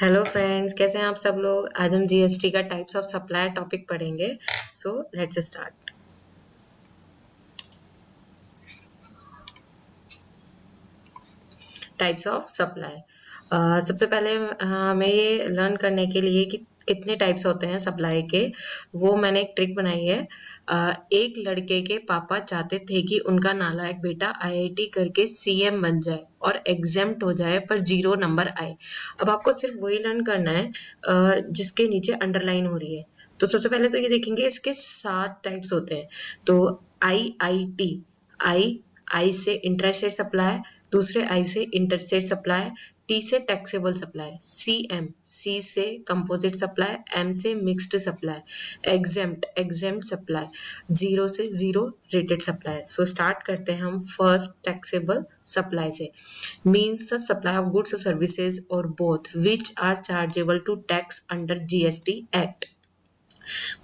Hello friends, कैसे हैं आप सब लोग। आज हम जीएसटी का टाइप्स ऑफ सप्लायर टॉपिक पढ़ेंगे। So let's start. Types of supply. सबसे पहले हमें ये लर्न करने के लिए कि कितने टाइप्स होते हैं सप्लाई के, वो मैंने एक ट्रिक बनाई है। एक लड़के के पापा चाहते थे कि उनका नालायक बेटा आईआईटी करके सीएम बन जाए और एग्जेम्प्ट हो जाए पर 0 नंबर आए। अब आपको सिर्फ वही लर्न करना है जिसके नीचे अंडरलाइन हो रही है। तो सबसे पहले तो ये देखेंगे इसके 7 टाइप्स होते हैं। तो आई आई आई से इंट्रास्टेट सप्लाई, दूसरे आई से इंटरस्टेट सप्लाई, टी से टैक्सेबल सप्लाई, सी से कंपोजिट सप्लाई, एम से mixed supply, exempt supply, zero से zero rated supply. So start करते हैं हम फर्स्ट टैक्सेबल सप्लाई से। Means the supply of goods or services or both which are chargeable to tax under GST act.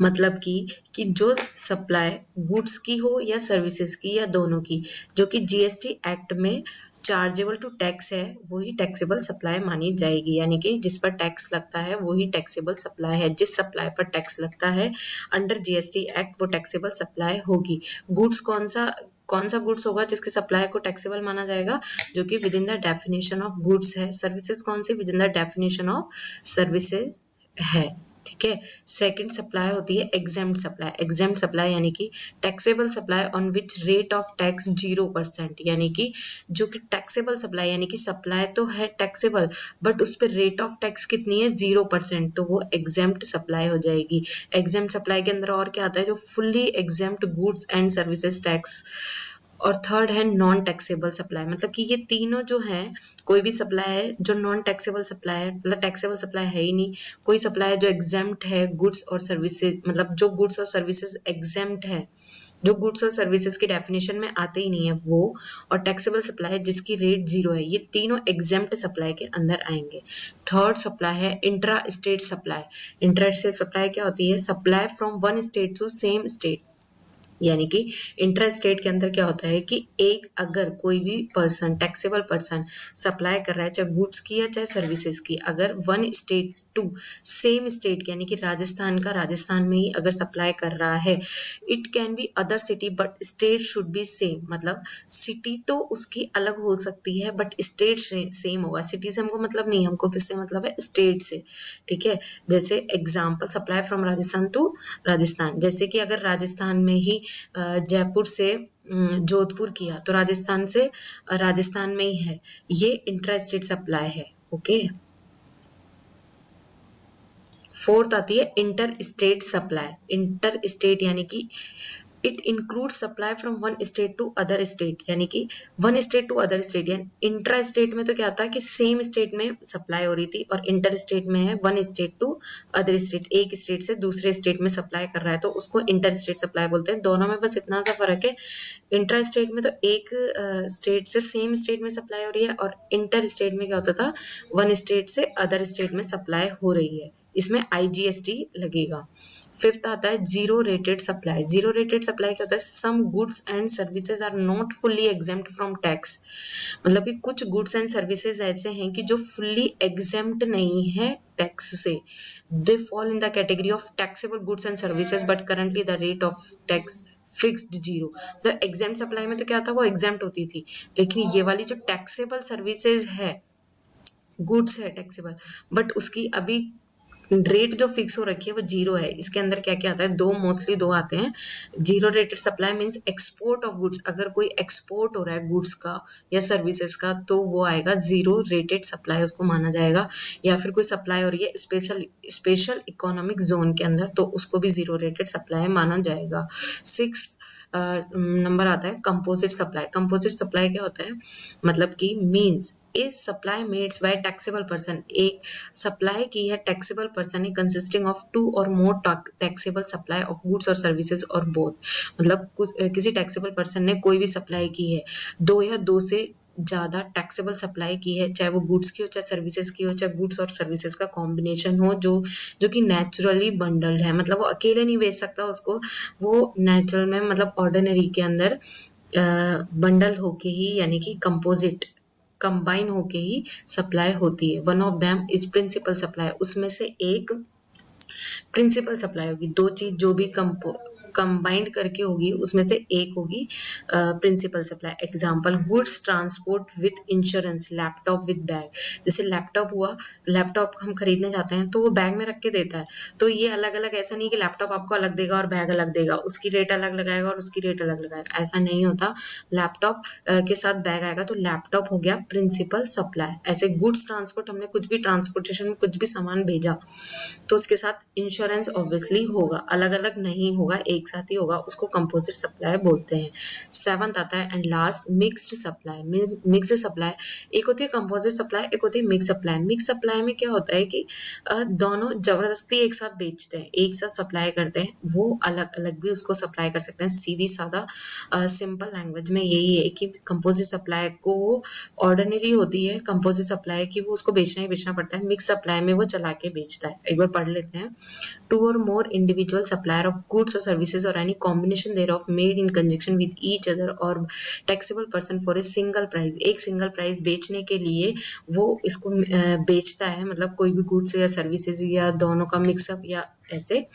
मतलब कि जो supply goods की हो या सर्विसेज की या दोनों की, जो कि जीएसटी एक्ट में चार्जेबल टू टैक्स है, वही टैक्सेबल सप्लाई मानी जाएगी। यानी कि जिस पर टैक्स लगता है वही टैक्सेबल सप्लाई है। जिस सप्लाई पर टैक्स लगता है अंडर जीएसटी एक्ट वो टैक्सेबल सप्लाई होगी। गुड्स कौन सा गुड्स होगा जिसके सप्लाई को टैक्सेबल माना जाएगा, जो कि within the definition of goods है। सर्विसेज कौन सी within the definition of services है। ठीक है। सेकंड सप्लाई होती है एग्जेम्प्ट सप्लाई। एग्जेम्प्ट सप्लाई यानी कि taxable supply on which rate of tax 0%। यानी कि जो कि टैक्सेबल सप्लाई यानी कि सप्लाई तो है टैक्सेबल बट उस पर रेट ऑफ टैक्स कितनी है 0%, तो वो एग्जेम्प्ट सप्लाई हो जाएगी। एग्जेम्प्ट सप्लाई के अंदर और क्या आता है, जो fully exempt goods and services tax. और थर्ड है नॉन टैक्सेबल सप्लाई। मतलब कि ये तीनों जो है, कोई भी सप्लाई है जो नॉन टैक्सेबल सप्लाई है, मतलब टैक्सेबल सप्लाई है ही नहीं। कोई सप्लाई है जो एग्जेम्प्ट है गुड्स और सर्विसेज, मतलब जो गुड्स और सर्विसेज एग्जेम्प्ट है, जो गुड्स और सर्विसेज की डेफिनेशन में आते ही नहीं है वो। और टैक्सेबल सप्लाई है जिसकी रेट 0 है। ये तीनों एग्जेम्प्ट सप्लाई के अंदर आएंगे। थर्ड सप्लाई है intra state supply. Intra state supply क्या होती है, supply from one state to same state. यानी कि इंटर स्टेट के अंदर क्या होता है कि एक अगर कोई भी पर्सन, टैक्सेबल पर्सन सप्लाई कर रहा है, चाहे गुड्स की या चाहे सर्विसेज की, अगर one state to same state यानी कि राजस्थान का राजस्थान में ही अगर सप्लाई कर रहा है, it can be other city but state should be same. मतलब सिटी तो उसकी अलग हो सकती है बट स्टेट सेम होगा। सिटी से हमको मतलब नहीं, हमको किससे मतलब है, स्टेट से। ठीक है। जैसे example supply from Rajasthan to Rajasthan, जैसे कि अगर राजस्थान में ही जयपुर से जोधपुर किया तो राजस्थान से राजस्थान में ही है, ये इंट्रा स्टेट सप्लाई है। ओके। फोर्थ आती है inter state supply. Inter state यानी कि it include supply from one state to other state. यानी कि one state to other state, यानी इंट्रा स्टेट में तो क्या था कि सेम स्टेट में सप्लाई हो रही थी, और इंटर स्टेट में है one state to other state, एक स्टेट से दूसरे स्टेट में सप्लाई कर रहा है तो उसको इंटर स्टेट सप्लाई बोलते हैं। दोनों में बस इतना सा फर्क है, इंट्रा स्टेट में तो एक स्टेट से सेम स्टेट में सप्लाई हो रही है, और इंटर स्टेट में क्या होता था, वन स्टेट से अदर स्टेट में सप्लाई हो रही है। इसमें आईजीएसटी लगेगा। फिफ्थ आता है zero rated supply. Zero rated supply क्या होता है, some goods and services are not fully exempt from tax. मतलब कि कुछ गुड्स एंड सर्विसेज ऐसे हैं कि जो फुल्ली एग्जेम्प्ट नहीं है टैक्स से। They fall in the category of taxable goods and services but currently the rate of tax fixed 0। तो एग्जेम्प्ट सप्लाई में तो क्या था, वो एग्जेम्प्ट होती थी, लेकिन ये वाली जो टैक्सेबल सर्विसेज है, गुड्स है टैक्सेबल, बट उसकी अभी रेट जो फिक्स हो रखी है वो 0 है। इसके अंदर क्या क्या आता है, मोस्टली दो आते हैं। Zero rated supply means export of goods. अगर कोई एक्सपोर्ट हो रहा है गुड्स का या सर्विसेज का तो वो आएगा जीरो रेटेड सप्लाई, उसको माना जाएगा। या फिर कोई सप्लाई हो रही है स्पेशल इकोनॉमिक जोन के अंदर तो उसको भी जीरो रेटेड सप्लाई माना जाएगा। 6 नंबर आता है कंपोजिट सप्लाई। कंपोजिट सप्लाई क्या होता है, मतलब कि means is supply made by taxable person. एक सप्लाई की है टैक्सेबल पर्सन है कंसिस्टिंग ऑफ 2 और मोर taxable supply of goods or services or both. मतलब किसी टैक्सेबल पर्सन ने कोई भी सप्लाई की है, 2 या 2 से ज्यादा टैक्सेबल सप्लाई की है, चाहे वो गुड्स की हो चाहे सर्विसेज की हो, चाहे गुड्स और सर्विसेज का कॉम्बिनेशन हो, जो कि नेचुरली बंडल्ड है। मतलब वो अकेले नहीं बेच सकता उसको, वो नेचुरल में मतलब ऑर्डिनरी के अंदर बंडल होके ही, यानी कि कंपोजिट कंबाइन होके ही सप्लाई होती है। One of them is principal supply, उसमें से एक प्रिंसिपल सप्लाई होगी। दो चीज जो भी कंबाइंड करके होगी उसमें से एक होगी principal supply. Example, goods transport with insurance, laptop with bag. जैसे लैपटॉप हुआ, लैपटॉप हम खरीदने जाते हैं तो वो बैग में रख के देता है, तो ये अलग अलग, ऐसा नहीं कि लैपटॉप आपको अलग देगा और बैग अलग देगा, उसकी रेट अलग लगाएगा और उसकी रेट अलग लगाएगा, ऐसा नहीं होता। लैपटॉप के साथ बैग आएगा तो लैपटॉप हो गया प्रिंसिपल सप्लाई। ऐसे गुड्स ट्रांसपोर्ट, हमने कुछ भी ट्रांसपोर्टेशन में कुछ भी सामान भेजा तो उसके साथ इंश्योरेंस ऑब्वियसली होगा, अलग अलग नहीं होगा, एक साथ ही होगा, उसको कंपोजिट सप्लाई बोलते हैं। सेवंथ आता है and last, mixed supply. Mixed supply, एक होती है कंपोजिट सप्लाई, एक होती है मिक्स सप्लाई। मिक्स सप्लाई में क्या होता है कि दोनों जबरदस्ती एक साथ बेचते हैं, एक साथ सप्लाई करते हैं, वो अलग अलग भी उसको सप्लाई कर सकते हैं। सीधी सादा सिंपल लैंग्वेज में यही है कि कंपोजिट सप्लाई को ऑर्डिनरी होती है कंपोजिट सप्लाई की, वो उसको बेचना ही बेचना पड़ता है। मिक्स सप्लाई में वो चला के बेचता है। एक बार पढ़ लेते हैं। Two or more individual supplier of goods or services or any combination thereof made in conjunction with each other or taxable person for a single price. एक सिंगल प्राइस बेचने के लिए वो इसको बेचता है, मतलब कोई भी गुड्स या सर्विसेज या दोनों का मिक्सअप या ऐसे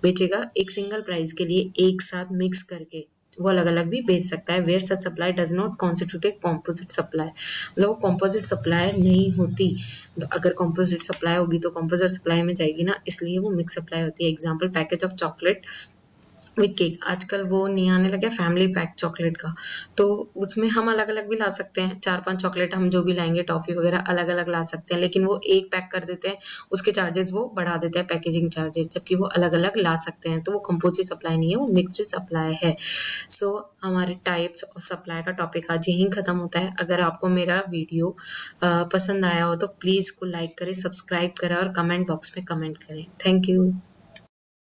बेचेगा एक सिंगल प्राइस के लिए, एक साथ मिक्स करके वो अलग अलग भी बेच सकता है। Where such supply does not constitute a composite supply, मतलब वो कॉम्पोजिट सप्लाई नहीं होती। अगर कॉम्पोजिट सप्लाई होगी तो कॉम्पोजिट सप्लाई में जाएगी ना, इसलिए वो मिक्स सप्लाई होती है। Example, package of chocolate with cake. आजकल वो नहीं आने लगा फैमिली पैक चॉकलेट का, तो उसमें हम अलग अलग भी ला सकते हैं, 4-5 चॉकलेट हम जो भी लाएंगे टॉफी वगैरह अलग अलग ला सकते हैं, लेकिन वो एक पैक कर देते हैं, उसके चार्जेस वो बढ़ा देते हैं, पैकेजिंग चार्जेस, जबकि वो अलग अलग ला सकते हैं। तो वो कंपोजिट सप्लाई नहीं है, वो मिक्स्ड सप्लाई है। सो हमारे टाइप्स ऑफ सप्लाई का टॉपिक आज यहीं खत्म होता है। अगर आपको मेरा वीडियो पसंद आया हो तो प्लीज़ को लाइक करें, सब्सक्राइब करें और कमेंट बॉक्स में कमेंट करें। Thank you.